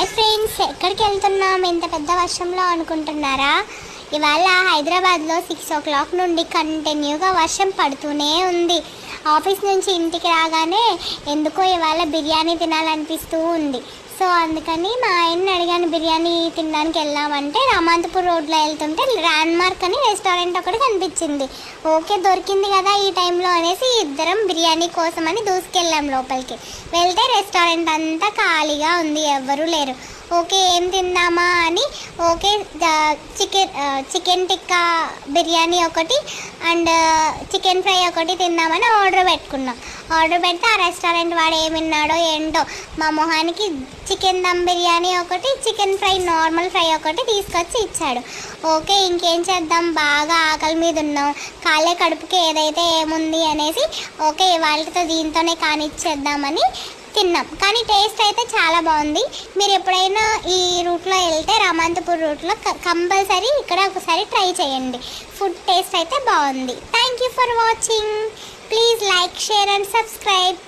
Hi friends, ఎక్కడికి వెళ్తున్నాం ఇంత పెద్ద వర్షంలో అనుకుంటున్నారా? ఇవాళ హైదరాబాద్లో 6 o'clock నుండి కంటిన్యూగా వర్షం పడుతూనే ఉంది. ఆఫీస్ నుంచి ఇంటికి రాగానే ఎందుకో ఇవాళ బిర్యానీ తినాలనిపిస్తూ ఉంది. సో అందుకని మా ఆయన్ని అడిగాను బిర్యానీ తినడానికి వెళ్దామంటే రామాంతపూర్ రోడ్లో వెళ్తుంటే ల్యాండ్ మార్క్ అని రెస్టారెంట్ ఒకటి కనిపించింది. ఓకే, దొరికింది కదా ఈ టైంలో అనేసి ఇద్దరం బిర్యానీ కోసం అని దూసుకెళ్ళాం లోపలికి. వెళ్తే రెస్టారెంట్ అంతా ఖాళీగా ఉంది, ఎవ్వరూ లేరు. ఓకే, ఏం తిందామా అని ఓకే చికెన్ టిక్కా బిర్యానీ ఒకటి అండ్ చికెన్ ఫ్రై ఒకటి తిందామని ఆర్డర్ పెట్టుకున్నాం. ఆర్డర్ పెడితే ఆ రెస్టారెంట్ వాడు ఏమిన్నాడో ఏంటో మా మొహానికి చికెన్ దమ్ బిర్యానీ ఒకటి, చికెన్ ఫ్రై నార్మల్ ఫ్రై ఒకటి తీసుకొచ్చి ఇచ్చాడు. ఓకే, ఇంకేం చేద్దాం, బాగా ఆకలి మీద ఉన్నాం, కాలే కడుపుకి ఏదైతే ఏముంది అనేసి ఓకే వాళ్ళతో దీంతోనే కానిచ్చేద్దామని తిన్నాం. కానీ టేస్ట్ అయితే చాలా బాగుంది. మీరు ఎప్పుడైనా ఈ రూట్లో వెళ్తే రామాంతపూర్ రూట్లో కంపల్సరీ ఇక్కడ ఒకసారి ట్రై చేయండి. ఫుడ్ టేస్ట్ అయితే బాగుంది. Thank you for watching. Please like, share and subscribe.